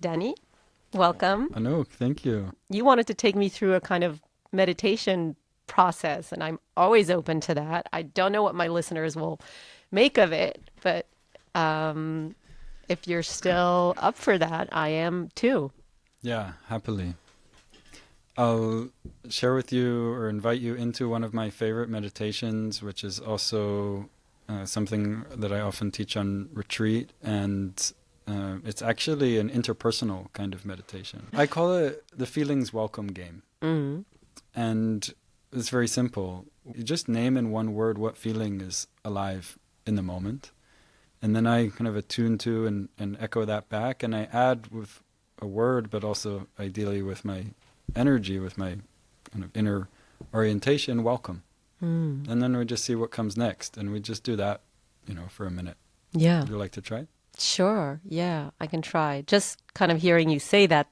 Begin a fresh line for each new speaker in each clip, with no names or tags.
Danny, welcome.
Anouk, thank you.
You wanted to take me through a kind of meditation process, and I'm always open to that. I don't know what my listeners will make of it, but um, if you're still up for that, I am too.
Yeah, happily. I'll share with you or invite you into one of my favorite meditations, which is also something that I often teach on retreat, and it's actually an interpersonal kind of meditation. I call it the feelings welcome game.
Mm.
And it's very simple. You just name in one word what feeling is alive in the moment. And then I kind of attune to and echo that back. And I add with a word, but also ideally with my energy, with my kind of inner orientation, welcome.
Mm.
And then we just see what comes next. And we just do that, for a minute.
Yeah,
Would you like to try?
sure. Yeah, I can try. Just kind of hearing you say that,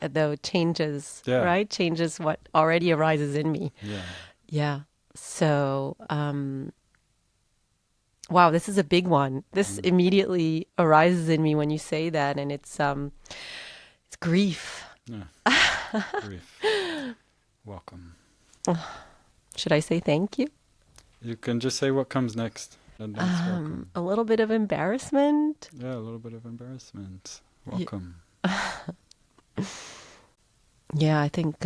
though, changes,
Yeah.
right? Changes what already arises in me.
Yeah.
Yeah. So, wow, this is a big one. This
Mm.
immediately arises in me when you say that, and it's grief.
Yeah. Grief. Welcome.
Should I say thank you?
You can just say what comes next. And that's welcome.
A little bit of embarrassment.
Yeah, a little bit of embarrassment.
Y-
Welcome.
Yeah, I think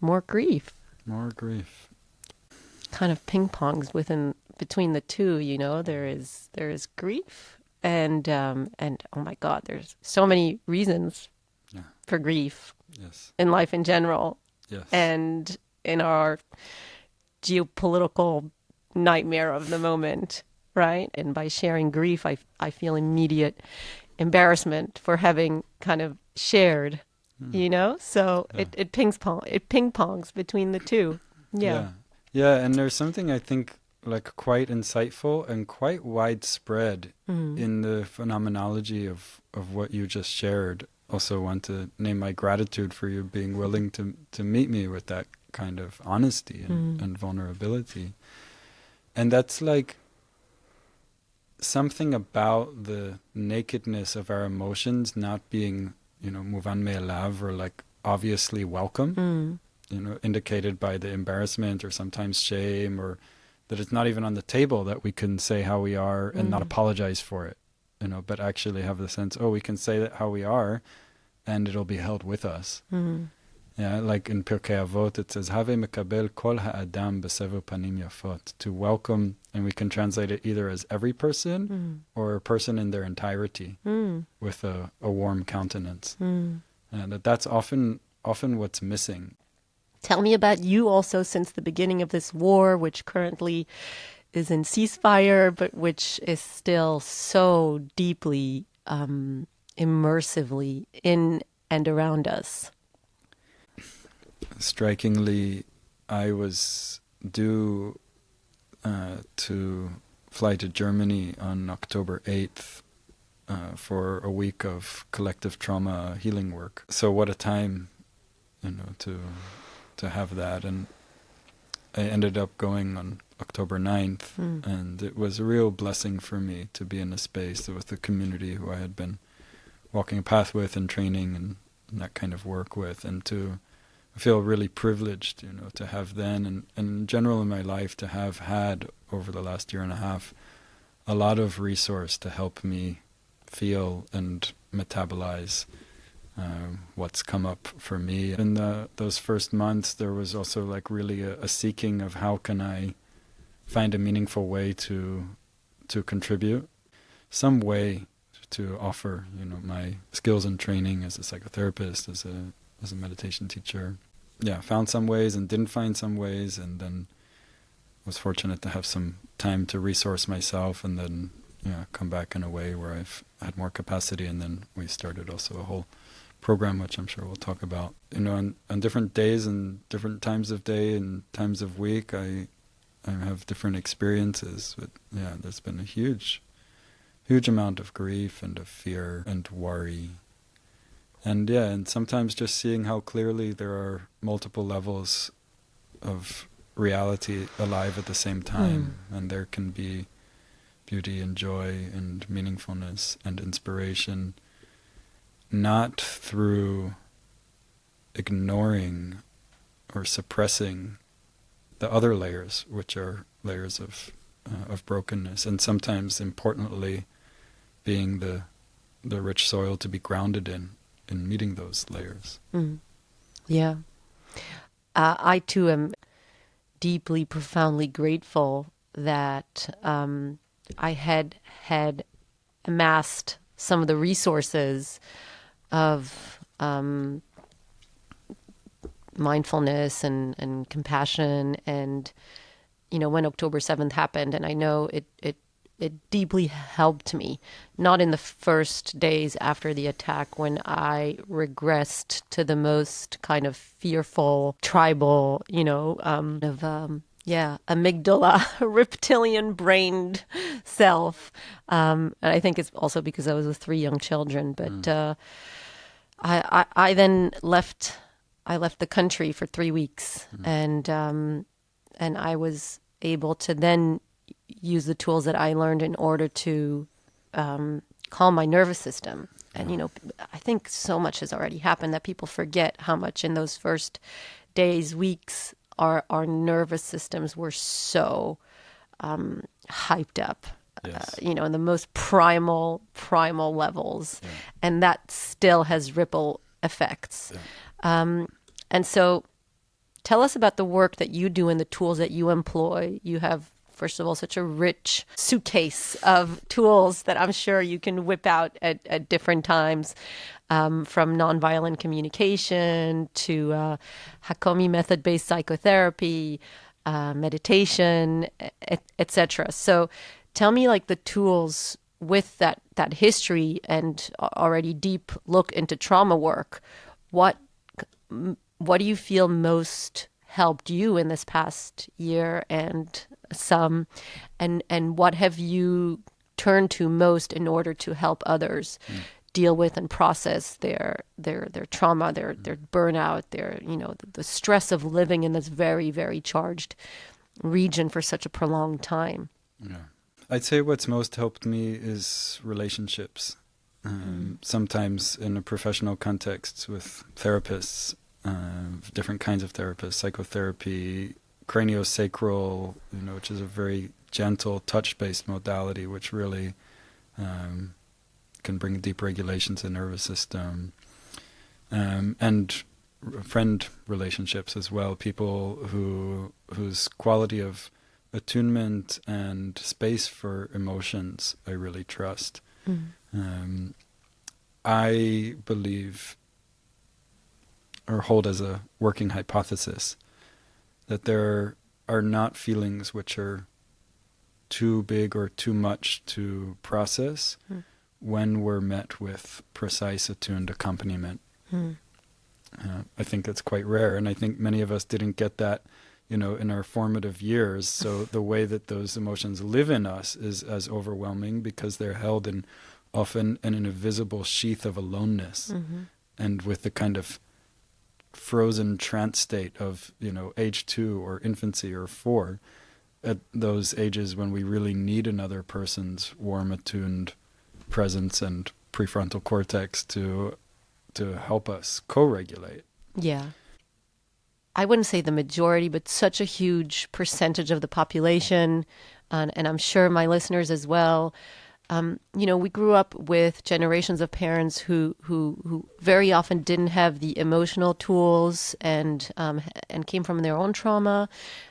more grief.
More grief.
Kind of ping pongs between the two. There is grief, and oh my God, there's so many reasons
Yeah.
for grief
Yes.
in life in general,
Yes.
and in our geopolitical nightmare of the moment, right? And by sharing grief, I feel immediate embarrassment for having kind of shared, So
Yeah.
it ping pongs between the two. Yeah.
Yeah. Yeah, and there's something I think like quite insightful and quite widespread
Mm.
in the phenomenology of what you just shared. Also want to name my gratitude for you being willing to meet me with that kind of honesty and vulnerability. And that's like something about the nakedness of our emotions not being, mouvan me'elav, or like obviously welcome,
Mm.
Indicated by the embarrassment or sometimes shame, or that it's not even on the table that we can say how we are and not apologize for it, but actually have the sense, we can say that how we are and it'll be held with us.
Mm.
Yeah, like in Pirkei Avot, it says, Have mekabel kol ha'adam b'sever panim yafot, to welcome, and we can translate it either as every person or a person in their entirety
Mm.
with a warm countenance.
Mm.
And that's often what's missing.
Tell me about you also since the beginning of this war, which currently is in ceasefire, but which is still so deeply, immersively in and around us.
Strikingly, I was due to fly to Germany on October 8th for a week of collective trauma healing work. So what a time, to have that. And I ended up going on October 9th, and it was a real blessing for me to be in a space with a community who I had been walking a path with and training and that kind of work with, and to feel really privileged, to have then and in general in my life to have had over the last year and a half a lot of resource to help me feel and metabolize what's come up for me. In those first months, there was also like really a seeking of how can I find a meaningful way to contribute, some way to offer, my skills and training as a psychotherapist, as a meditation teacher. Yeah, found some ways and didn't find some ways, and then was fortunate to have some time to resource myself, and then come back in a way where I've had more capacity. And then we started also a whole program, which I'm sure we'll talk about. On different days and different times of day and times of week, I have different experiences. But yeah, there's been a huge amount of grief and of fear and worry. And yeah, and sometimes just seeing how clearly there are multiple levels of reality alive at the same time, and there can be beauty and joy and meaningfulness and inspiration not through ignoring or suppressing the other layers, which are layers of brokenness, and sometimes, importantly, being the rich soil to be grounded in meeting those layers.
Mm. Yeah. I too am deeply, profoundly grateful that I had amassed some of the resources of mindfulness and compassion. And, when October 7th happened, and I know it deeply helped me, not in the first days after the attack when I regressed to the most kind of fearful, tribal, amygdala, reptilian-brained self. And I think it's also because I was with 3 young children. But I then left. I left the country for 3 weeks, and I was able to then use the tools that I learned in order to calm my nervous system. And, I think so much has already happened that people forget how much in those first days, weeks, our nervous systems were so hyped up,
Yes.
in the most primal levels.
Yeah.
And that still has ripple effects.
Yeah.
And so tell us about the work that you do and the tools that you employ. You have, first of all, such a rich suitcase of tools that I'm sure you can whip out at different times, from nonviolent communication to Hakomi method-based psychotherapy, meditation, etc. So tell me, like, the tools with that history and already deep look into trauma work. What do you feel most helped you in this past year and some, and what have you turned to most in order to help others deal with and process their trauma, their burnout, their the stress of living in this very, very charged region for such a prolonged time?
Yeah. I'd say what's most helped me is relationships. Sometimes in a professional context with therapists, different kinds of therapists, psychotherapy, craniosacral, which is a very gentle touch-based modality, which really can bring deep regulation to the nervous system, and friend relationships as well. People whose quality of attunement and space for emotions I really trust. I believe, or hold as a working hypothesis, that there are not feelings which are too big or too much to process when we're met with precise attuned accompaniment. I think that's quite rare, and I think many of us didn't get that, in our formative years. So the way that those emotions live in us is as overwhelming because they're held often in an invisible sheath of aloneness, and with the kind of frozen trance state of, age 2 or infancy or 4, at those ages when we really need another person's warm, attuned presence and prefrontal cortex to help us co-regulate.
Yeah. I wouldn't say the majority, but such a huge percentage of the population, and I'm sure my listeners as well. We grew up with generations of parents who very often didn't have the emotional tools and came from their own trauma,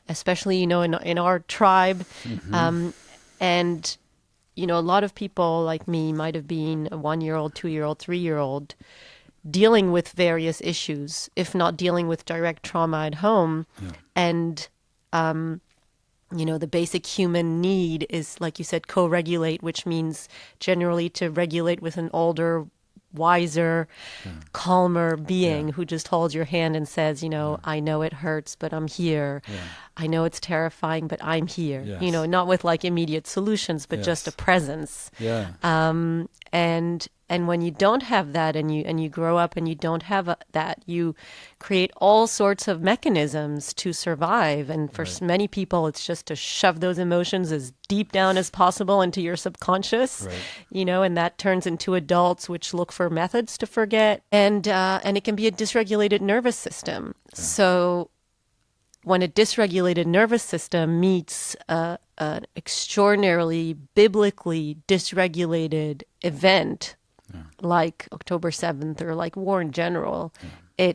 especially in our tribe, and a lot of people like me might have been a 1-year-old, 2-year-old, 3-year-old, dealing with various issues, if not dealing with direct trauma at home, and the basic human need is, like you said, co-regulate, which means generally to regulate with an older, wiser, calmer being who just holds your hand and says, I know it hurts, but I'm here. I know it's terrifying, but I'm here. Not with like immediate solutions, but just a presence. And And when you don't have that, and you grow up and you don't have that, you create all sorts of mechanisms to survive. And for
Right.
many people, it's just to shove those emotions as deep down as possible into your subconscious,
Right.
and that turns into adults, which look for methods to forget. And it can be a dysregulated nervous system.
Yeah.
So when a dysregulated nervous system meets an extraordinarily biblically dysregulated event,
Yeah.
like October 7th or like war in general,
Yeah.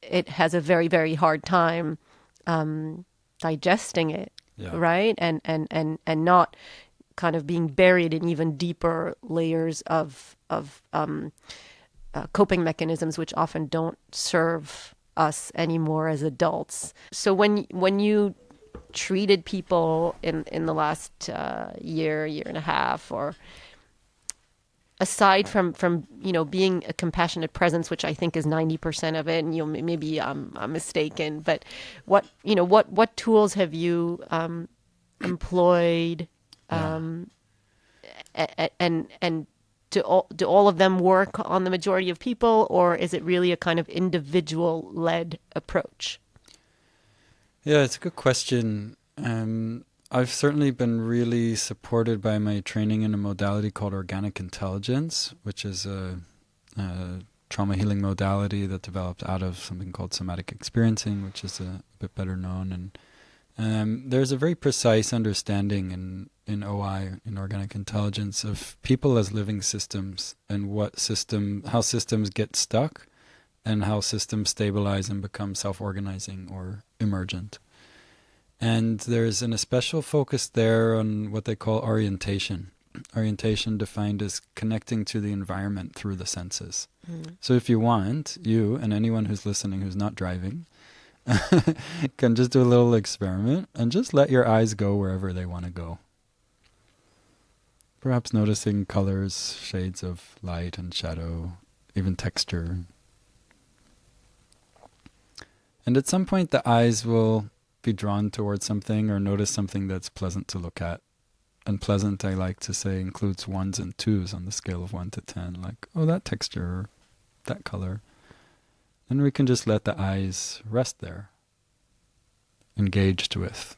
it has a very, very hard time digesting it,
Yeah.
right? And not kind of being buried in even deeper layers of coping mechanisms, which often don't serve us anymore as adults. So when you treated people in the last year and a half, or aside from being a compassionate presence, which I think is 90% of it, and maybe I'm mistaken, but what tools have you employed,
Yeah.
and do all of them work on the majority of people, or is it really a kind of individual led approach?
Yeah, it's a good question. I've certainly been really supported by my training in a modality called organic intelligence, which is a trauma healing modality that developed out of something called somatic experiencing, which is a bit better known. And there's a very precise understanding in OI, in organic intelligence, of people as living systems, and how systems get stuck and how systems stabilize and become self-organizing or emergent. And there's an especial focus there on what they call orientation. Orientation defined as connecting to the environment through the senses.
Mm.
So if you want, you and anyone who's listening who's not driving can just do a little experiment and just let your eyes go wherever they want to go. Perhaps noticing colors, shades of light and shadow, even texture. And at some point the eyes will be drawn towards something or notice something that's pleasant to look at. And pleasant, I like to say, includes ones and twos on the scale of 1 to 10. Like, oh, that texture, that color. And we can just let the eyes rest there, engaged with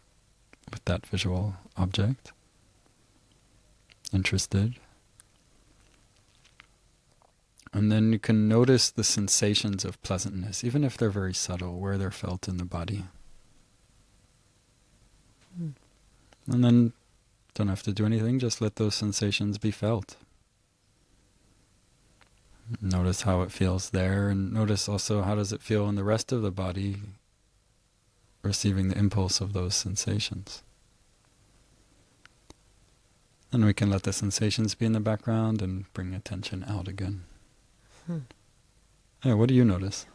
that visual object, interested. And then you can notice the sensations of pleasantness, even if they're very subtle, where they're felt in the body.
Mm.
And then don't have to do anything, just let those sensations be felt. Notice how it feels there, and notice also how does it feel in the rest of the body, receiving the impulse of those sensations. And we can let the sensations be in the background and bring attention out again.
Hmm.
Yeah, what do you notice?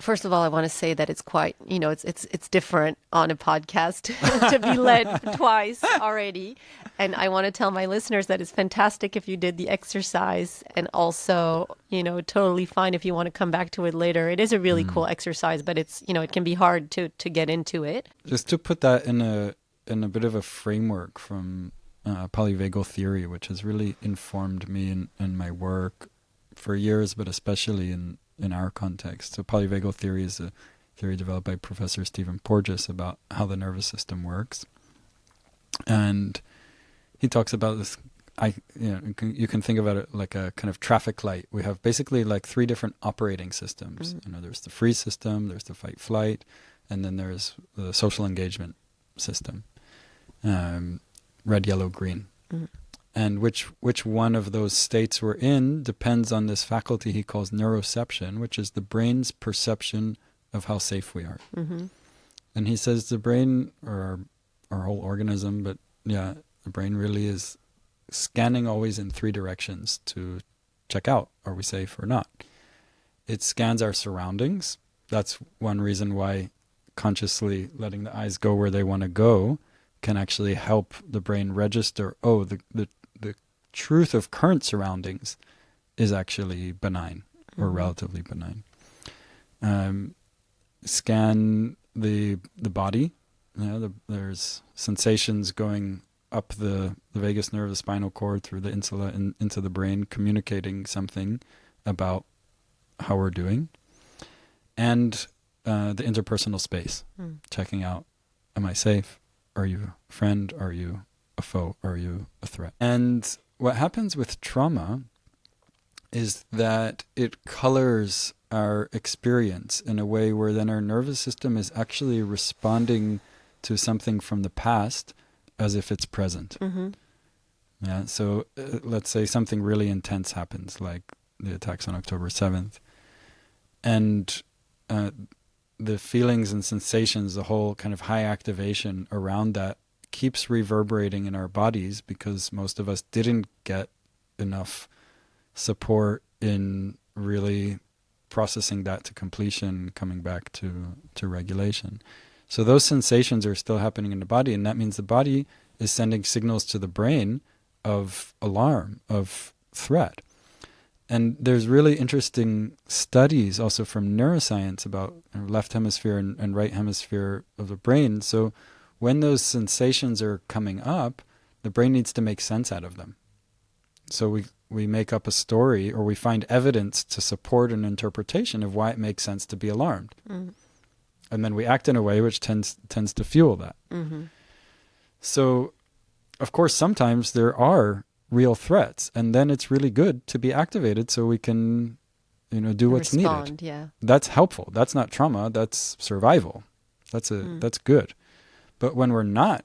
First of all, I want to say that it's quite, it's different on a podcast to be led twice already. And I want to tell my listeners that it's fantastic if you did the exercise, and also, totally fine if you want to come back to it later. It is a really cool exercise, but it's, it can be hard to get into it.
Just to put that in a bit of a framework from polyvagal theory, which has really informed me in my work for years, but especially in our context. So polyvagal theory is a theory developed by Professor Stephen Porges about how the nervous system works. And he talks about this, you can think about it like a kind of traffic light. We have basically like 3 different operating systems.
Mm-hmm.
There's the freeze system, there's the fight flight, and then there's the social engagement system. Red, yellow, green.
Mm-hmm.
And which one of those states we're in depends on this faculty he calls neuroception, which is the brain's perception of how safe we are.
Mm-hmm.
And he says the brain, or our whole organism, but yeah, the brain really is scanning always in 3 directions to check out, are we safe or not? It scans our surroundings. That's one reason why consciously letting the eyes go where they want to go can actually help the brain register, the truth of current surroundings is actually benign or relatively benign. Scan the body. There's sensations going up the vagus nerve, the spinal cord, through the insula and into the brain, communicating something about how we're doing. And the interpersonal space, checking out, am I safe? Are you a friend? Are you a foe? Are you a threat? And what happens with trauma is that it colors our experience in a way where then our nervous system is actually responding to something from the past as if it's present.
Mm-hmm.
Yeah. So let's say something really intense happens, like the attacks on October 7th. And the feelings and sensations, the whole kind of high activation around that keeps reverberating in our bodies because most of us didn't get enough support in really processing that to completion, coming back to regulation. So those sensations are still happening in the body, and that means the body is sending signals to the brain of alarm, of threat. And there's really interesting studies also from neuroscience about left hemisphere and right hemisphere of the brain. So when those sensations are coming up, the brain needs to make sense out of them. So we make up a story, or we find evidence to support an interpretation of why it makes sense to be alarmed. Mm-hmm. And then we act in a way which tends to fuel that. Mm-hmm. So, of course, sometimes there are real threats, and then it's really good to be activated so we can, do what's needed.
Yeah.
That's helpful. That's not trauma. That's survival. That's good. But when we're not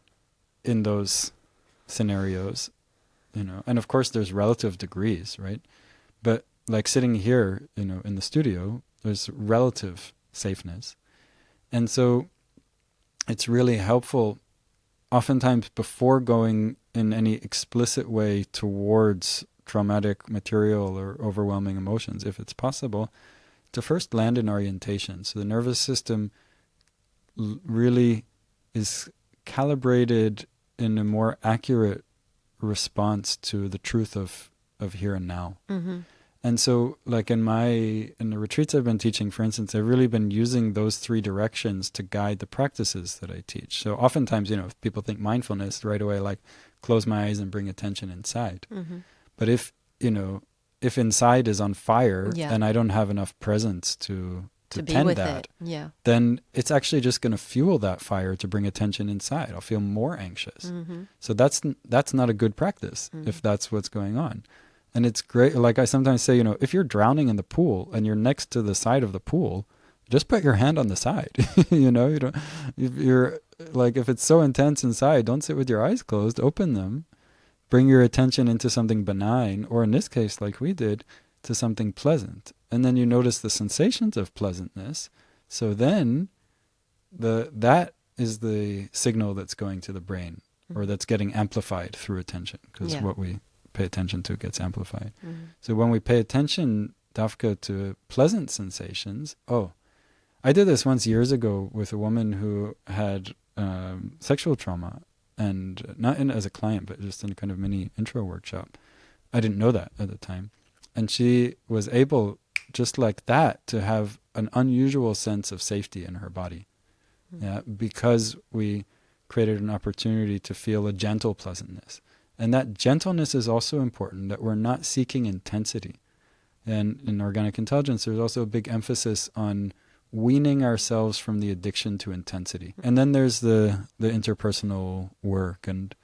in those scenarios, and of course there's relative degrees, right? But like sitting here, in the studio, there's relative safeness. And so it's really helpful oftentimes before going in any explicit way towards traumatic material or overwhelming emotions, if it's possible, to first land in orientation. So the nervous system really is calibrated in a more accurate response to the truth of here and now. Mm-hmm. And so like in the retreats I've been teaching, for instance, I've really been using those three directions to guide the practices that I teach. So oftentimes, if people think mindfulness, right away, like close my eyes and bring attention inside. Mm-hmm. But if inside is on fire and I don't have enough presence to tend that, then it's actually just going to fuel that fire to bring attention inside. I'll feel more anxious. Mm-hmm. So that's not a good practice if that's what's going on. And it's great. Like I sometimes say, if you're drowning in the pool and you're next to the side of the pool, just put your hand on the side. You don't. If you're like, if it's so intense inside, don't sit with your eyes closed. Open them. Bring your attention into something benign, or in this case, like we did, to something pleasant. And then you notice the sensations of pleasantness. So then that is the signal that's going to the brain, or that's getting amplified through attention, because what we pay attention to gets amplified. Mm-hmm. So when we pay attention, Dafka, to pleasant sensations, I did this once years ago with a woman who had sexual trauma, and not as a client, but just in a kind of mini intro workshop. I didn't know that at the time. And she was able, just like that, to have an unusual sense of safety in her body. Mm-hmm. Because we created an opportunity to feel a gentle pleasantness. And that gentleness is also important, that we're not seeking intensity. And in organic intelligence, there's also a big emphasis on weaning ourselves from the addiction to intensity. And then there's the interpersonal work. And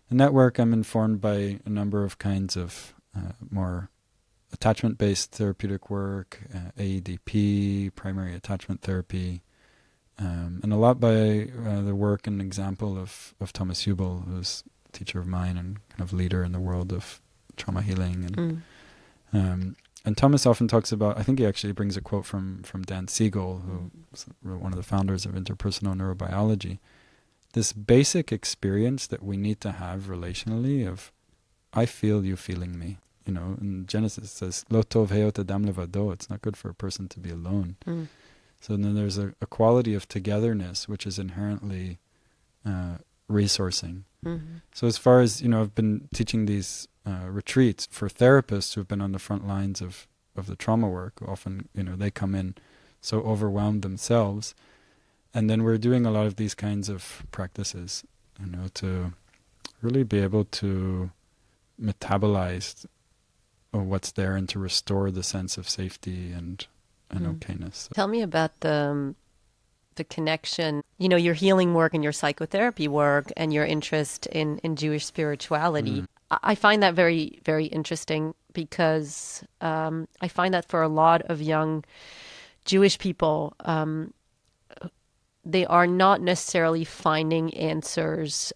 in that work, I'm informed by a number of kinds of more attachment-based therapeutic work, AEDP, primary attachment therapy, and a lot by the work and example of Thomas Hübl, who's teacher of mine and kind of leader in the world of trauma healing. And Thomas often talks about, I think he actually brings a quote from Dan Siegel, who was one of the founders of interpersonal neurobiology. This basic experience that we need to have relationally of, I feel you feeling me. In Genesis it says, Lo tov heot adam levado. It's not good for a person to be alone. So then there's a quality of togetherness which is inherently resourcing. Mm-hmm. So as far as, I've been teaching these retreats for therapists who've been on the front lines of the trauma work. Often, they come in so overwhelmed themselves. And then we're doing a lot of these kinds of practices, to really be able to metabolize what's there and to restore the sense of safety and okayness.
Tell me about the connection, your healing work and your psychotherapy work and your interest in Jewish spirituality. I find that very, very interesting because I find that for a lot of young Jewish people, they are not necessarily finding answers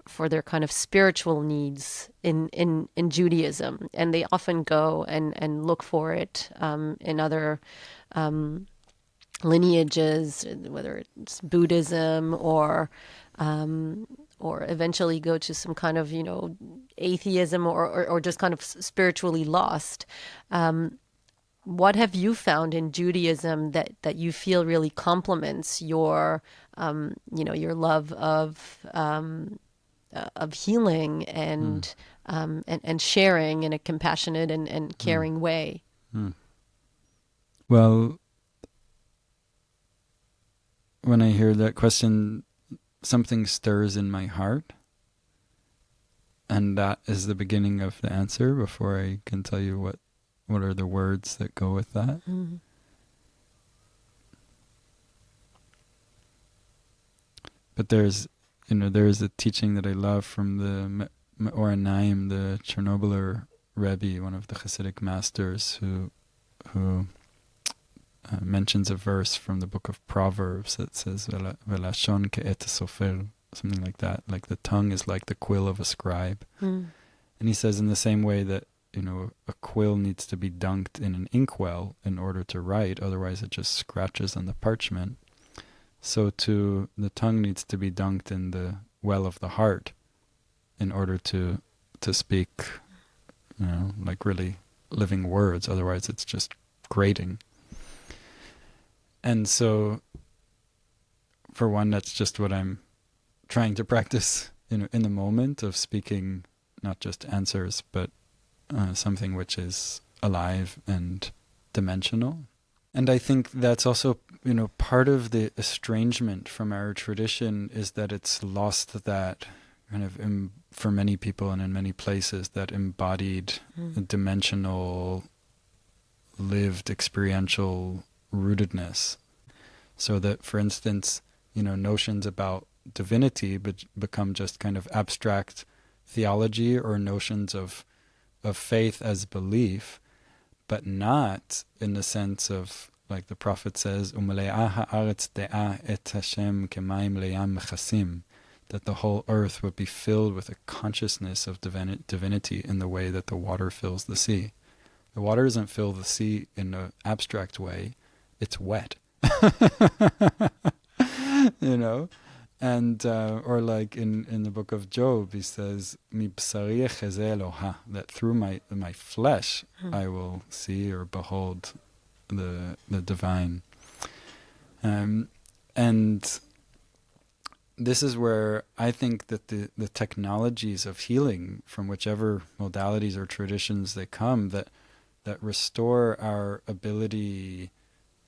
for their kind of spiritual needs in Judaism. And they often go and look for it in other lineages, whether it's Buddhism or eventually go to some kind of, atheism or just kind of spiritually lost. What have you found in Judaism that you feel really complements your, your love of healing and sharing in a compassionate and caring way?
Well, when I hear that question, something stirs in my heart, and that is the beginning of the answer before I can tell you what are the words that go with that. But there's a teaching that I love from the Me'or Naim, the Chernobyler Rebbe, one of the Hasidic masters, who mentions a verse from the book of Proverbs that says "Velashon ke'et sofer," something like that. Like the tongue is like the quill of a scribe, and he says in the same way that a quill needs to be dunked in an inkwell in order to write, otherwise it just scratches on the parchment. So too, the tongue needs to be dunked in the well of the heart in order to speak, like really living words. Otherwise, it's just grating. And so, for one, that's just what I'm trying to practice, in the moment of speaking, not just answers, but something which is alive and dimensional. And I think that's also, part of the estrangement from our tradition is that it's lost that kind of, for many people and in many places, that embodied, dimensional, lived, experiential rootedness. So that, for instance, notions about divinity become just kind of abstract theology or notions of faith as belief, but not in the sense of, like the prophet says, "Umele'ah ha'aretz de'ah et Hashem k'mayim le'yam mechasim," that the whole earth would be filled with a consciousness of divinity in the way that the water fills the sea. The water doesn't fill the sea in an abstract way; it's wet. And or like in the book of Job, he says, "Mi b'sari echezeh Eloha," that through my flesh I will see or behold the divine. And this is where I think that the technologies of healing, from whichever modalities or traditions they come, that restore our ability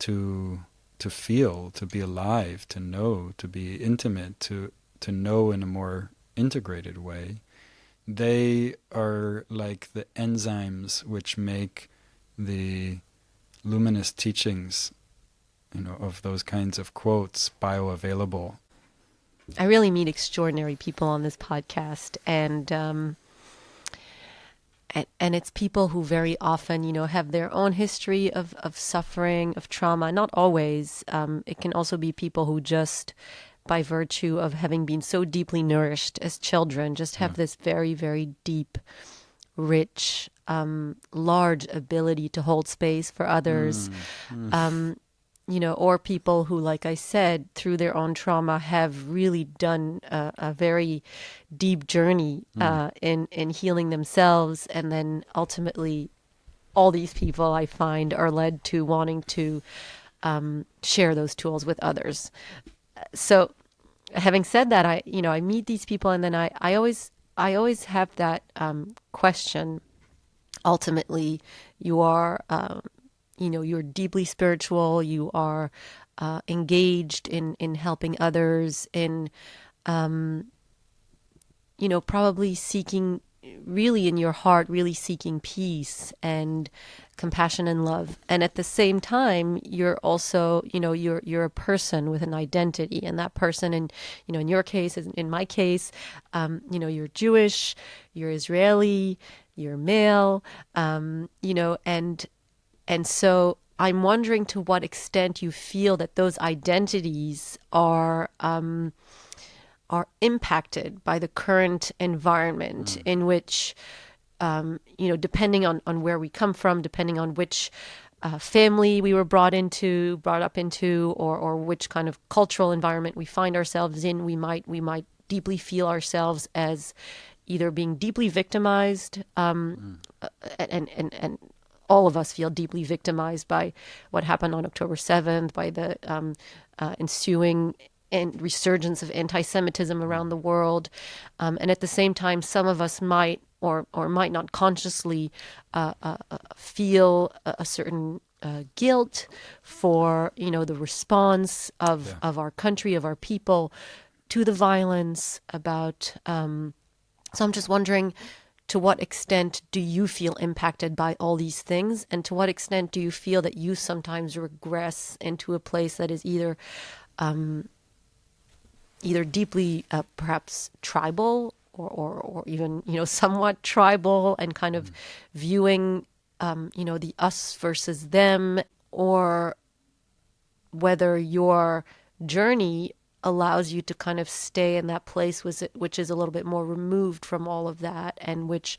to feel, to be alive, to know, to be intimate, to know in a more integrated way, they are like the enzymes which make the luminous teachings, of those kinds of quotes bioavailable.
I really meet extraordinary people on this podcast, and it's people who very often, have their own history of suffering, of trauma. Not always. It can also be people who just, by virtue of having been so deeply nourished as children, just have this very, very deep, rich, large ability to hold space for others. Or people who, like I said, through their own trauma have really done a very deep journey in healing themselves. And then ultimately, all these people I find are led to wanting to share those tools with others. So having said that, I meet these people, and then I always have that question. Ultimately, you are you're deeply spiritual. You are engaged in helping others, in probably seeking, really in your heart, really seeking peace and compassion and love. And at the same time, you're also, you're a person with an identity, and that person, in your case, in my case, you're Jewish, you're Israeli, you're male, and so I'm wondering to what extent you feel that those identities are impacted by the current environment in which, depending on where we come from, depending on which family we were brought up into, or which kind of cultural environment we find ourselves in, we might deeply feel ourselves as either being deeply victimized, and all of us feel deeply victimized by what happened on October 7th, by the ensuing and resurgence of anti-Semitism around the world, and at the same time, some of us might or might not consciously feel a certain guilt for the response of
Yeah.
of our country, of our people, to the violence. So I'm just wondering, to what extent do you feel impacted by all these things, and to what extent do you feel that you sometimes regress into a place that is either deeply perhaps tribal, or even somewhat tribal, and kind of viewing the us versus them, or whether your journey allows you to kind of stay in that place which is a little bit more removed from all of that, and which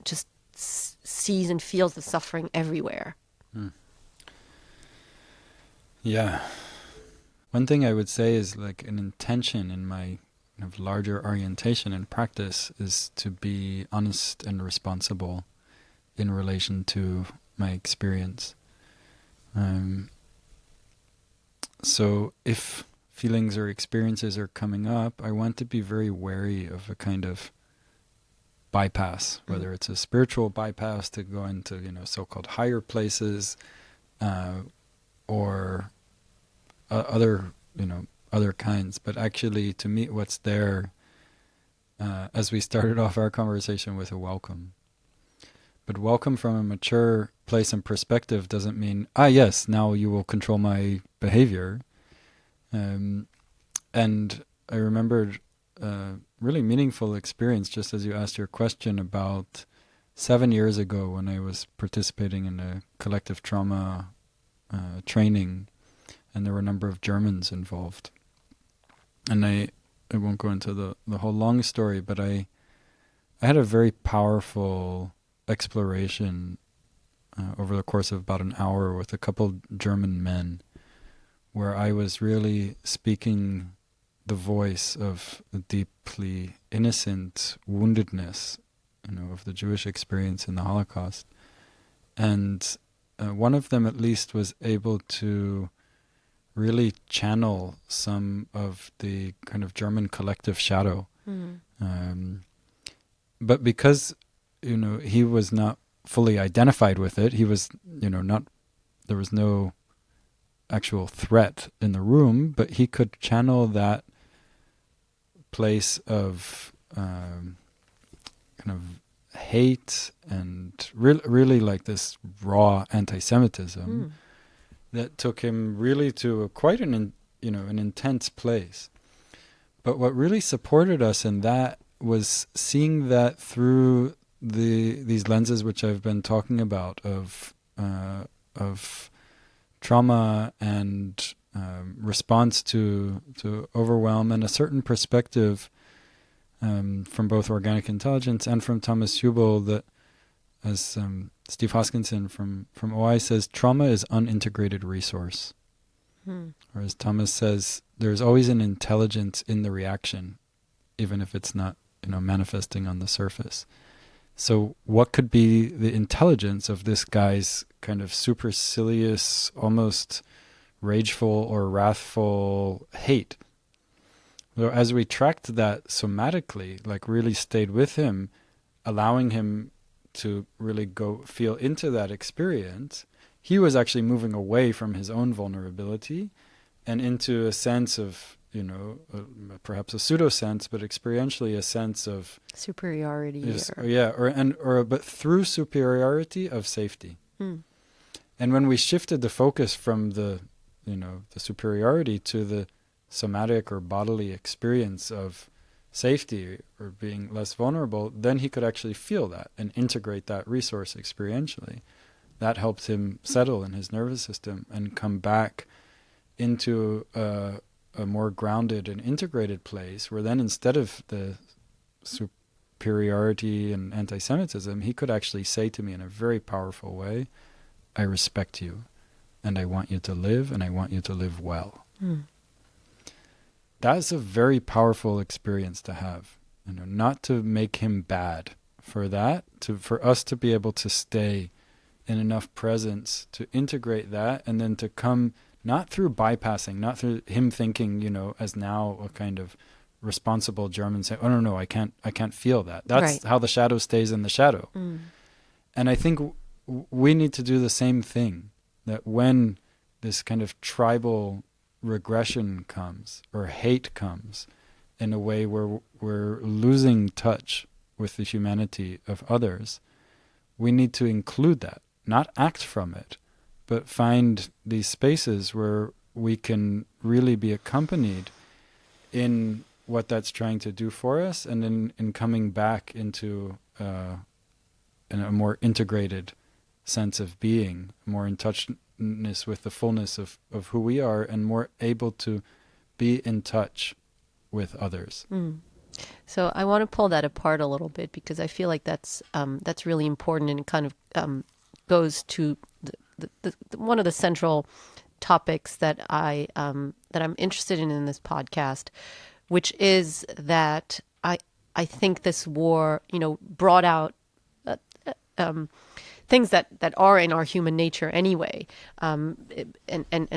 just sees and feels the suffering everywhere.
Yeah. One thing I would say is like an intention in my kind of larger orientation and practice is to be honest and responsible in relation to my experience. So if feelings or experiences are coming up, I want to be very wary of a kind of bypass, whether it's a spiritual bypass to go into, so-called higher places, or other kinds, but actually to meet what's there, as we started off our conversation with a welcome. But welcome from a mature place and perspective doesn't mean, yes, now you will control my behavior. And I remembered a really meaningful experience, just as you asked your question, about 7 years ago when I was participating in a collective trauma training, and there were a number of Germans involved. And I won't go into the whole long story, but I had a very powerful exploration over the course of about an hour with a couple German men, where I was really speaking the voice of the deeply innocent woundedness, of the Jewish experience in the Holocaust. And one of them at least was able to really channel some of the kind of German collective shadow. But because, he was not fully identified with it, he was, not, there was no actual threat in the room, but he could channel that place of kind of hate and really like this raw anti-Semitism that took him really to quite an intense place. But what really supported us in that was seeing that through these lenses which I've been talking about of trauma and response to overwhelm, and a certain perspective from both organic intelligence and from Thomas Hubel, that, as Steve Hoskinson from OI says, trauma is unintegrated resource. Or as Thomas says, there's always an intelligence in the reaction, even if it's not, manifesting on the surface. So what could be the intelligence of this guy's kind of supercilious, almost rageful or wrathful hate? So as we tracked that somatically, like really stayed with him, allowing him to really go feel into that experience, he was actually moving away from his own vulnerability and into a sense of perhaps a pseudo sense, but experientially a sense of
superiority.
But through superiority of safety.
Hmm.
And when we shifted the focus from the superiority to the somatic or bodily experience of safety or being less vulnerable, then he could actually feel that and integrate that resource experientially. That helped him settle in his nervous system and come back into a more grounded and integrated place, where then instead of the superiority and anti-Semitism, he could actually say to me in a very powerful way, I respect you, and I want you to live, and I want you to live well.
Mm.
That's a very powerful experience to have. Not to make him bad for that, for us to be able to stay in enough presence to integrate that, and then to come not through bypassing, not through him thinking, as now a kind of responsible German saying, oh no, I can't feel that. That's right. How the shadow stays in the shadow.
Mm.
And I think we need to do the same thing, that when this kind of tribal regression comes or hate comes in a way where we're losing touch with the humanity of others, we need to include that, not act from it, but find these spaces where we can really be accompanied in what that's trying to do for us, and in coming back into in a more integrated sense of being, more in touchness with the fullness of who we are, and more able to be in touch with others.
Mm. So I want to pull that apart a little bit, because I feel like that's really important, and it kind of goes to the one of the central topics that I'm interested in this podcast, which is that I think this war, brought out things that are in our human nature anyway, and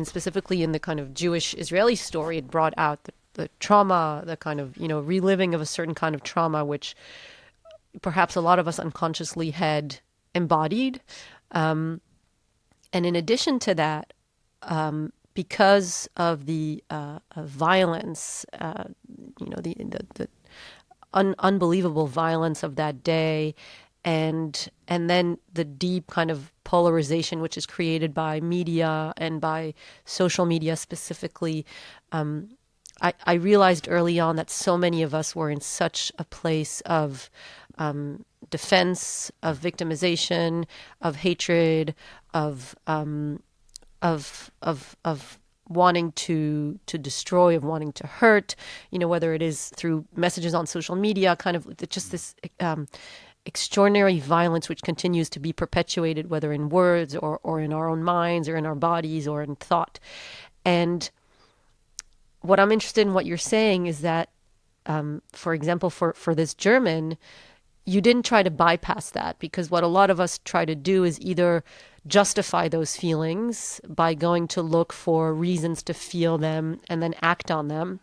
specifically in the kind of Jewish-Israeli story, it brought out the trauma, the kind of reliving of a certain kind of trauma, which perhaps a lot of us unconsciously had embodied. And in addition to that, because of the violence, the unbelievable violence of that day, and then the deep kind of polarization which is created by media and by social media specifically, I realized early on that so many of us were in such a place of defense, of victimization, of hatred, of wanting to destroy, of wanting to hurt, whether it is through messages on social media, kind of just this extraordinary violence which continues to be perpetuated, whether in words or in our own minds or in our bodies or in thought. And what I'm interested in what you're saying is that, for example, for this German, you didn't try to bypass that, because what a lot of us try to do is either justify those feelings by going to look for reasons to feel them and then act on them,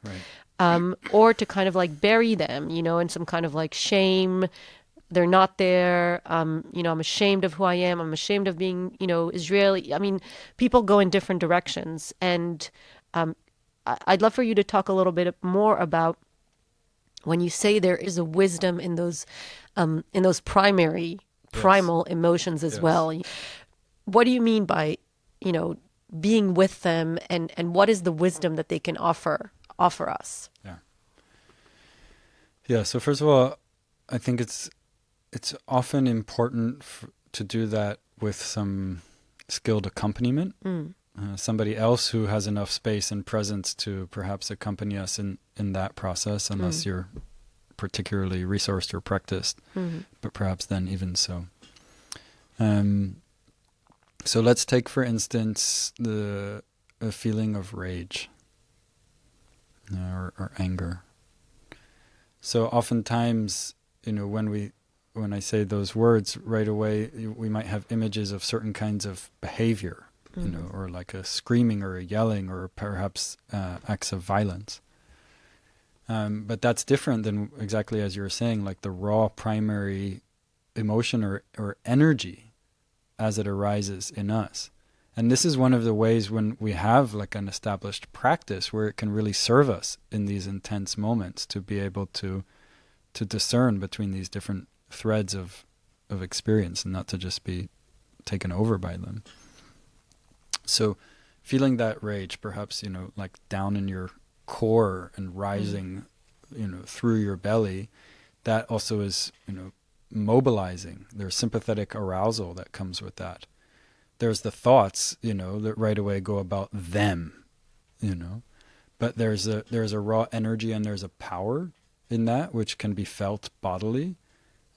right.
Or to kind of like bury them, in some kind of like shame. They're not there. I'm ashamed of who I am. I'm ashamed of being, Israeli. I mean, people go in different directions. And I'd love for you to talk a little bit more about when you say there is a wisdom in those primal emotions as well. What do you mean by, being with them, and what is the wisdom that they can offer us?
Yeah. So first of all, I think it's often important to do that with some skilled accompaniment. Somebody else who has enough space and presence to perhaps accompany us in that process, unless you're particularly resourced or practiced, but perhaps then even so. So let's take, for instance, a feeling of rage or anger. So oftentimes, when I say those words right away, we might have images of certain kinds of behavior, or like a screaming or a yelling, or perhaps acts of violence. But that's different than, exactly as you were saying, like the raw primary emotion or energy as it arises in us. And this is one of the ways when we have like an established practice where it can really serve us in these intense moments to be able to discern between these different threads of experience and not to just be taken over by them. So feeling that rage, perhaps, like down in your core and rising, through your belly, that also is, mobilizing. There's sympathetic arousal that comes with that. There's the thoughts, that right away go about them, but there's a raw energy and there's a power in that which can be felt bodily,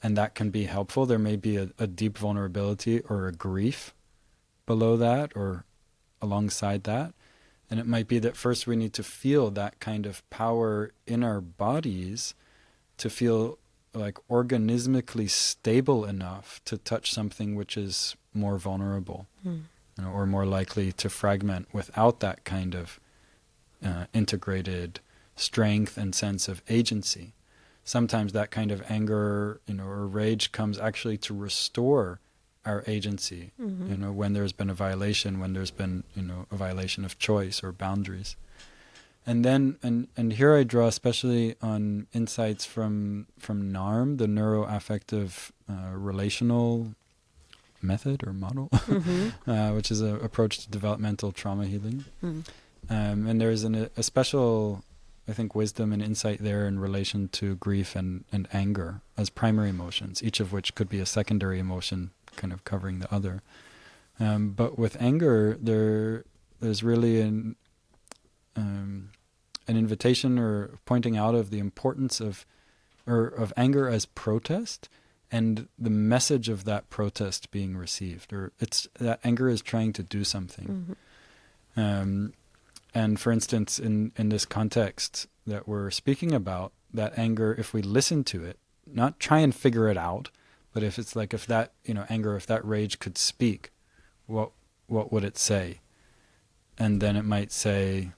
and that can be helpful. There may be a deep vulnerability or a grief below that or alongside that. And it might be that first we need to feel that kind of power in our bodies to feel like organismically stable enough to touch something which is more vulnerable, or more likely to fragment without that kind of integrated strength and sense of agency. Sometimes that kind of anger, or rage comes actually to restore our agency, when there's been a violation, when there's been, a violation of choice or boundaries. And then, and here I draw especially on insights from NARM, the neuroaffective relational method or model, which is an approach to developmental trauma healing. And there's a special, I think, wisdom and insight there in relation to grief and anger as primary emotions, each of which could be a secondary emotion kind of covering the other. But with anger, there's really an invitation or pointing out of the importance of anger as protest and the message of that protest being received, or it's that anger is trying to do something. And for instance, in this context that we're speaking about, that anger, if we listen to it, not try and figure it out, but if it's like, if that, anger, if that rage could speak, what would it say? And then it might say,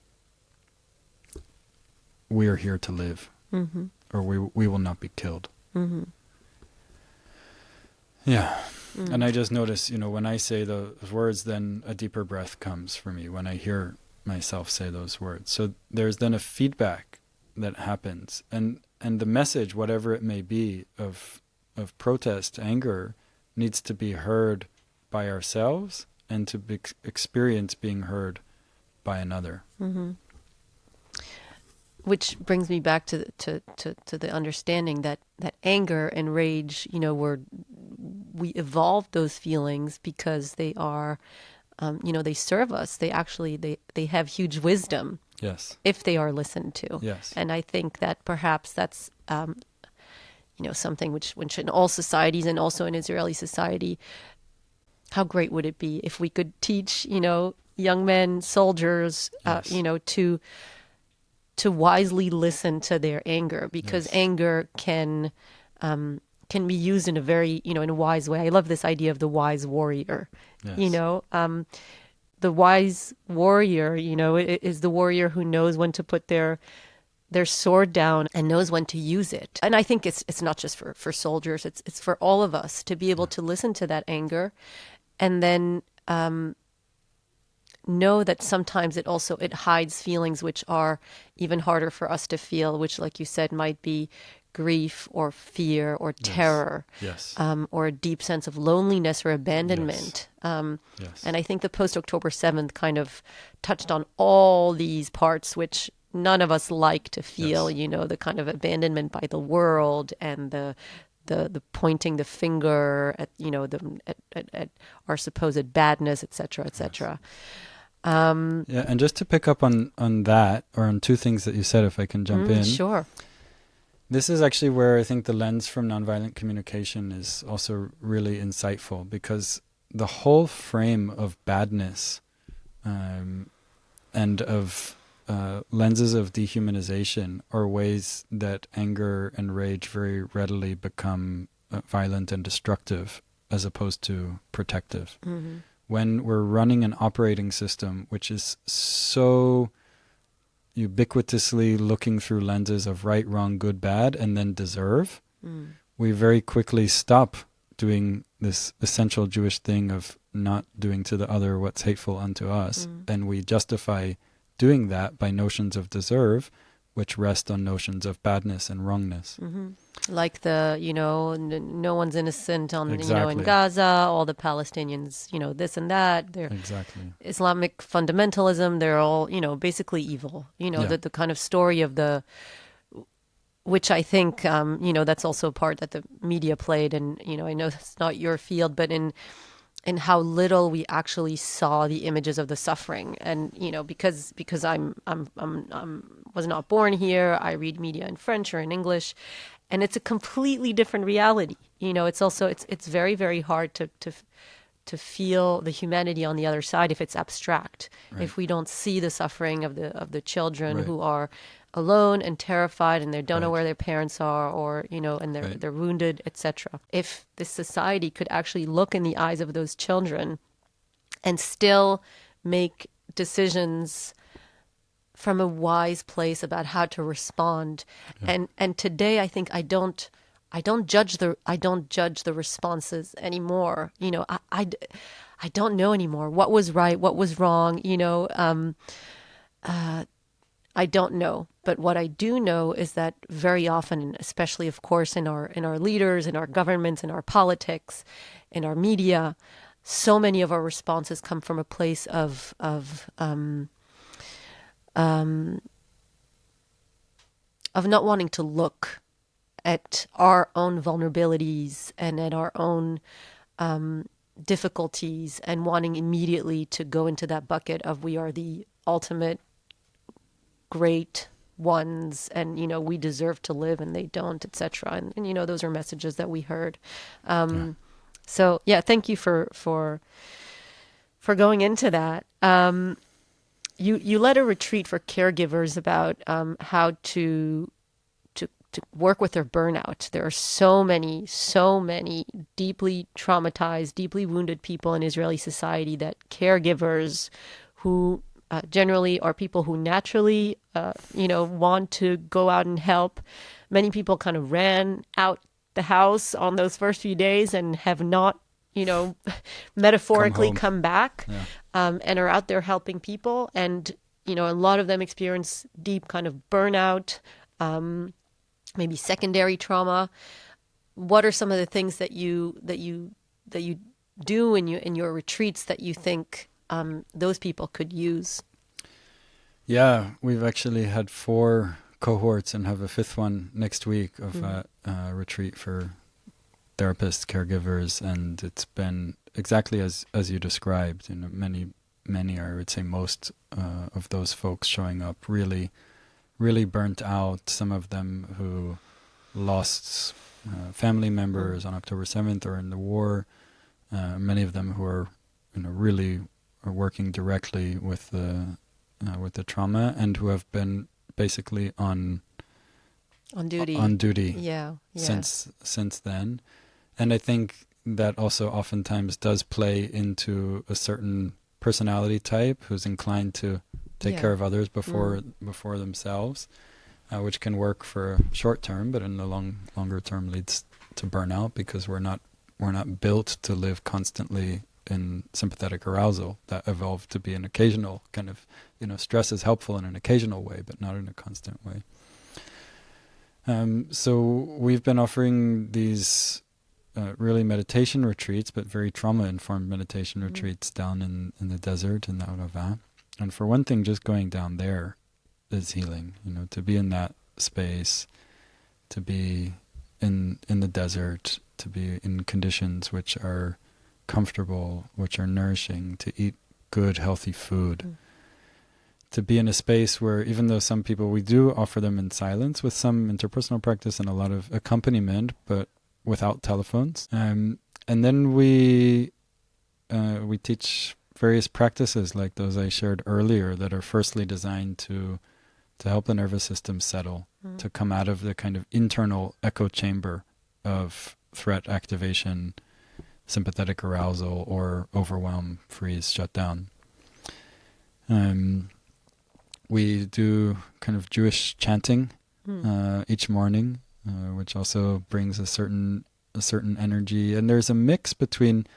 we are here to live, or we will not be killed. Yeah. And I just notice, when I say those words, then a deeper breath comes for me when I hear myself say those words. So there's then a feedback that happens, and the message, whatever it may be, of protest, anger, needs to be heard by ourselves and to be experience being heard by another.
Which brings me back to the understanding that anger and rage, we evolved those feelings because they are, they serve us. They actually, they have huge wisdom.
Yes.
If they are listened to.
Yes.
And I think that perhaps that's, something which in all societies and also in Israeli society, how great would it be if we could teach, young men, soldiers, to wisely listen to their anger, because anger can be used in a very, in a wise way. I love this idea of the wise warrior. The wise warrior, is the warrior who knows when to put their sword down and knows when to use it. And I think it's not just for soldiers, it's for all of us to be able to listen to that anger and then know that sometimes it hides feelings which are even harder for us to feel, which, like you said, might be grief or fear or terror, or a deep sense of loneliness or abandonment. And I think the post-October 7th kind of touched on all these parts which none of us like to feel, the kind of abandonment by the world and the pointing the finger at, at our supposed badness, et cetera, et cetera.
And just to pick up on that, or on two things that you said, if I can jump in.
Sure.
This is actually where I think the lens from nonviolent communication is also really insightful, because the whole frame of badness and of lenses of dehumanization are ways that anger and rage very readily become violent and destructive as opposed to protective. When we're running an operating system which is so ubiquitously looking through lenses of right, wrong, good, bad, and then deserve, we very quickly stop doing this essential Jewish thing of not doing to the other what's hateful unto us, and we justify doing that by notions of deserve, which rest on notions of badness and wrongness.
Like no one's innocent in
Exactly.
Gaza, all the Palestinians, this and that. They're
Exactly.
Islamic fundamentalism. They're all, basically evil. The kind of story of which I think, that's also a part that the media played. And, I know that's not your field, but in how little we actually saw the images of the suffering. And, because I'm was not born here, I read media in French or in English, and it's a completely different reality. It's also, it's very, very hard to feel the humanity on the other side if it's abstract,
Right.
if we don't see the suffering of the children
Right.
who are alone and terrified, and they don't know
Right.
where their parents are, or and
Right.
they're wounded, etc. If this society could actually look in the eyes of those children and still make decisions from a wise place about how to respond. And today I think I don't judge the responses anymore. I don't know anymore what was right, what was wrong. I don't know. But what I do know is that very often, especially of course in our leaders, in our governments, in our politics, in our media, so many of our responses come from a place of not wanting to look at our own vulnerabilities and at our own difficulties, and wanting immediately to go into that bucket of we are the ultimate great ones, and we deserve to live and they don't, etc. And those are messages that we heard. So yeah, thank you for going into that. You led a retreat for caregivers about how to work with their burnout. There are so many deeply traumatized, deeply wounded people in Israeli society that caregivers who generally are people who naturally, want to go out and help. Many people kind of ran out the house on those first few days and have not, metaphorically come back, and are out there helping people. And, a lot of them experience deep kind of burnout, maybe secondary trauma. What are some of the things that you do in your retreats that you think those people could use?
Yeah, we've actually had 4 cohorts and have a 5th one next week of a retreat for therapists, caregivers, and it's been exactly as you described. Many, or I would say most of those folks showing up really, really burnt out. Some of them who lost family members on October 7th or in the war. Many of them who are, really are working directly with the trauma, and who have been basically on duty
Yeah.
since then. And I think that also oftentimes does play into a certain personality type who's inclined to take care of others before themselves, which can work for short term, but in the longer term leads to burnout, because we're not built to live constantly in sympathetic arousal. That evolved to be an occasional kind of, stress is helpful in an occasional way, but not in a constant way. So we've been offering these really meditation retreats, but very trauma-informed meditation retreats down in the desert in the Arava. And for one thing, just going down there is healing. To be in that space, to be in the desert, to be in conditions which are comfortable, which are nourishing, to eat good, healthy food. To be in a space where, even though some people, we do offer them in silence with some interpersonal practice and a lot of accompaniment, but without telephones. And then we teach various practices like those I shared earlier that are firstly designed to help the nervous system settle, to come out of the kind of internal echo chamber of threat activation, sympathetic arousal, or overwhelm, freeze, shut down. We do kind of Jewish chanting each morning, which also brings a certain a certain energy. And there's a mix between,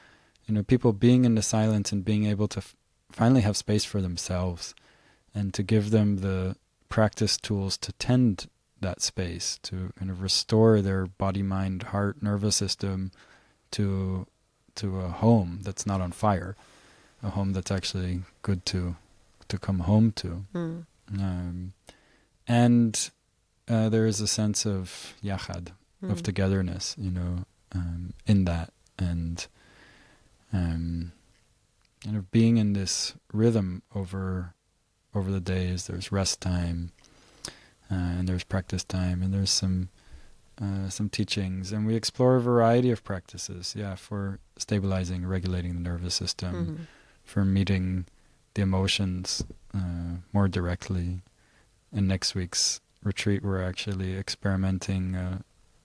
people being in the silence and being able to finally have space for themselves, and to give them the practice tools to tend that space, to kind of restore their body, mind, heart, nervous system to a home that's not on fire, a home that's actually good to come home to. And there is a sense of yachad, of togetherness, in that, and being in this rhythm over the days. There's rest time, and there's practice time, and there's some teachings, and we explore a variety of practices, for stabilizing, regulating the nervous system, for meeting the emotions more directly. In next week's retreat, we're actually experimenting.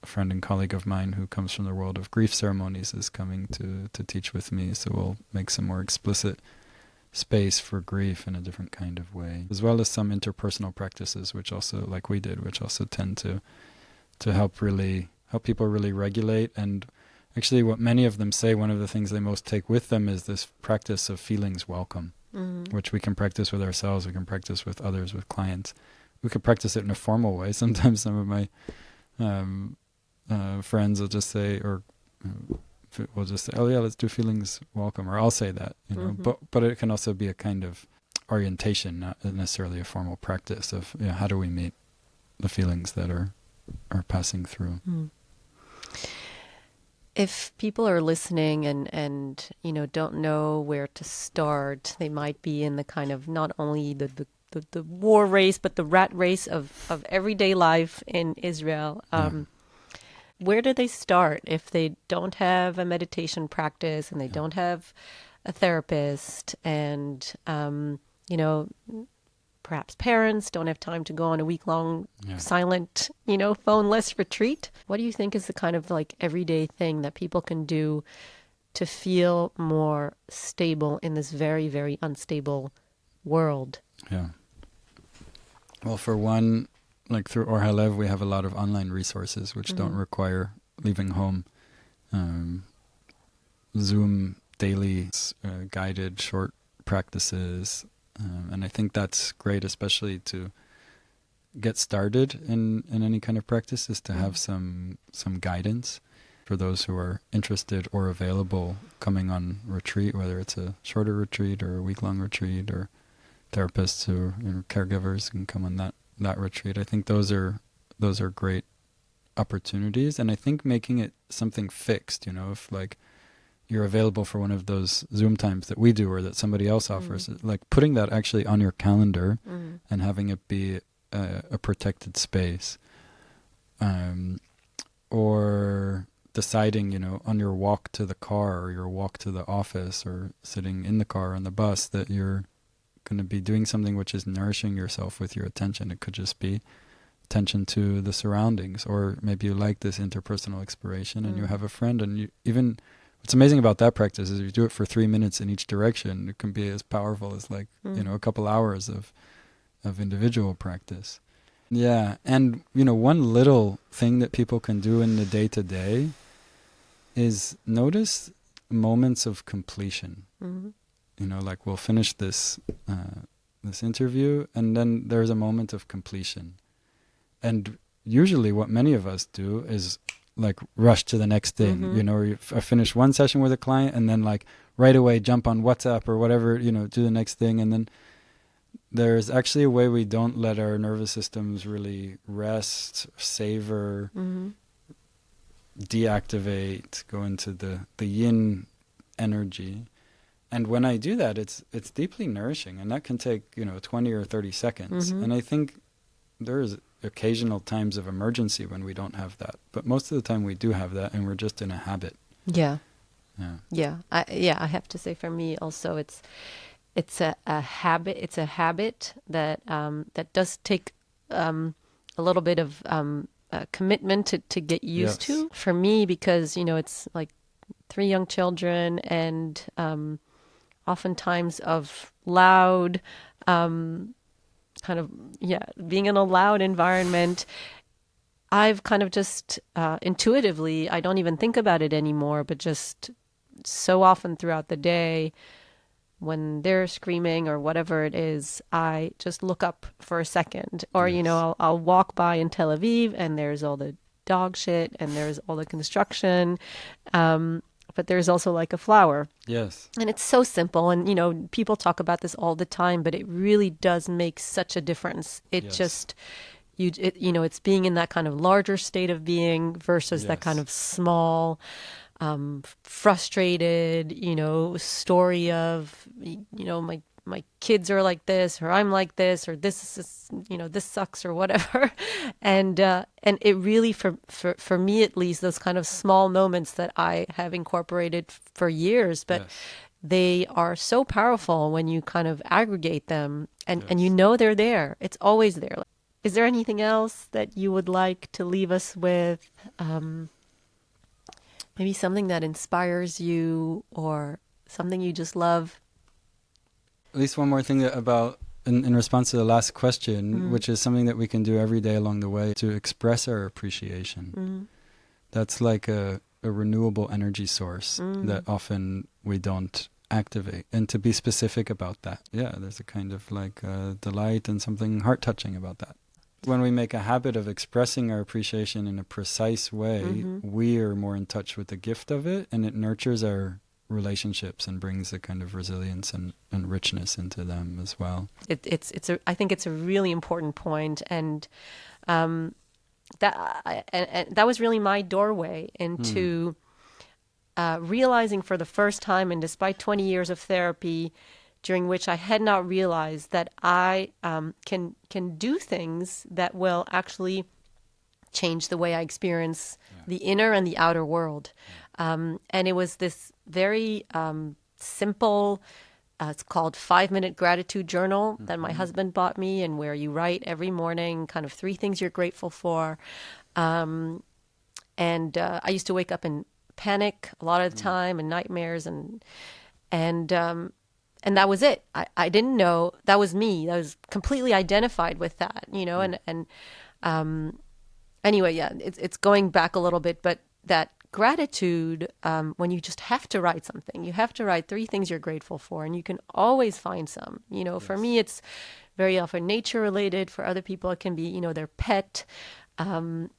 A friend and colleague of mine who comes from the world of grief ceremonies is coming to teach with me, so we'll make some more explicit space for grief in a different kind of way, as well as some interpersonal practices, which also, like we did, which also tend to help people really regulate. And actually, what many of them say, one of the things they most take with them is this practice of feelings welcome, which we can practice with ourselves, we can practice with others, with clients. We could practice it in a formal way. Sometimes some of my friends will just say, or we'll just say, "Oh yeah, let's do feelings welcome," or I'll say that, But it can also be a kind of orientation, not necessarily a formal practice of how do we meet the feelings that are passing through.
If people are listening and don't know where to start, they might be in the kind of not only the war race, but the rat race of everyday life in Israel. Where do they start if they don't have a meditation practice and they don't have a therapist, and perhaps parents don't have time to go on a week-long silent, phone-less retreat? What do you think is the kind of like everyday thing that people can do to feel more stable in this very, very unstable world?
Yeah. Well, for one, like through Or Halev, we have a lot of online resources which don't require leaving home. Zoom daily guided short practices. And I think that's great, especially to get started in any kind of practice, is to have some guidance for those who are interested or available coming on retreat, whether it's a shorter retreat or a week-long retreat, or therapists who caregivers can come on that retreat. I think those are great opportunities, and I think making it something fixed, if like you're available for one of those Zoom times that we do or that somebody else offers, like putting that actually on your calendar and having it be a protected space, or deciding, on your walk to the car or your walk to the office or sitting in the car on the bus, that you're going to be doing something which is nourishing yourself with your attention. It could just be attention to the surroundings, or maybe you like this interpersonal exploration and you have a friend, and you even, what's amazing about that practice is if you do it for 3 minutes in each direction, it can be as powerful as like a couple hours of individual practice. Yeah. And one little thing that people can do in the day-to-day is notice moments of completion. Like we'll finish this interview, and then there's a moment of completion. And usually what many of us do is like rush to the next thing. I finish one session with a client and then like right away jump on WhatsApp or whatever, do the next thing. And then there's actually a way we don't let our nervous systems really rest, savor, deactivate, go into the yin energy. And when I do that, it's deeply nourishing, and that can take 20 or 30 seconds. And I think there's occasional times of emergency when we don't have that, but most of the time we do have that, and we're just in a habit. I have to say, for me also, it's a habit. It's a habit that that does take a little bit of commitment to get used to for me, because it's like 3 young children, and oftentimes of loud, being in a loud environment.
I've kind of just intuitively, I don't even think about it anymore, but just so often throughout the day, when they're screaming or whatever it is, I just look up for a second. Or,
Yes.
I'll walk by in Tel Aviv and there's all the dog shit and there's all the construction. But there's also like a flower.
Yes.
And it's so simple. And, people talk about this all the time, but it really does make such a difference. It
Yes.
just, it's being in that kind of larger state of being versus that kind
Yes.
of small, frustrated, story of, my kids are like this, or I'm like this, or this is, this sucks, or whatever. And it really, for me at least, those kind of small moments that I have incorporated for years, but
Yes.
they are so powerful when you kind of aggregate them, and
Yes.
they're there. It's always there. Is there anything else that you would like to leave us with? Maybe something that inspires you or something you just love?
At least one more thing about, in response to the last question,
Mm,
which is something that we can do every day along the way to express our appreciation.
mm,
That's like a renewable energy source
mm.
that often we don't activate. And to be specific about that, yeah, there's a kind of like delight and something heart-touching about that. When we make a habit of expressing our appreciation in a precise way,
Mm-hmm.
we are more in touch with the gift of it, and it nurtures our relationships and brings a kind of resilience and richness into them as well.
I think it's a really important point, and um, and that was really my doorway
Hmm.
into realizing for the first time, and despite 20 years of therapy, during which I had not realized that I can do things that will actually change the way I experience
Yeah.
the inner and the outer world. And it was this very simple, it's called 5 Minute Gratitude Journal that my
Mm-hmm.
husband bought me, and where you write every morning kind of 3 things you're grateful for. Um, and I used to wake up in panic a lot of the
Mm.
time and nightmares, and and that was it. I didn't know that was me. I was completely identified with that,
Mm.
and um, anyway, yeah, it's going back a little bit, but that gratitude, when you just have to write something, you have to write 3 things you're grateful for, and you can always find some. For
Yes.
me, it's very often nature related. For other people, it can be, their pet, um,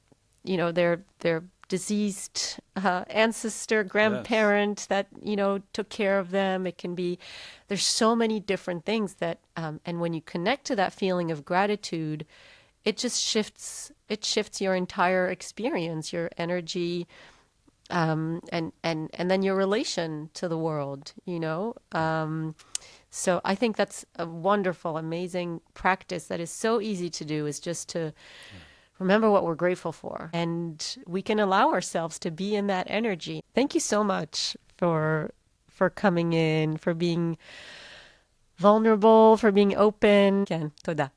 their deceased ancestor,
Yes.
grandparent that took care of them. It can be, there's so many different things that, and when you connect to that feeling of gratitude, it shifts your entire experience, your energy, and then your relation to the world. So I think that's a wonderful, amazing practice that is so easy to do, is just to
Yeah.
remember what we're grateful for, and we can allow ourselves to be in that energy. Thank you so much for coming in, for being vulnerable, for being open. Ken, toda.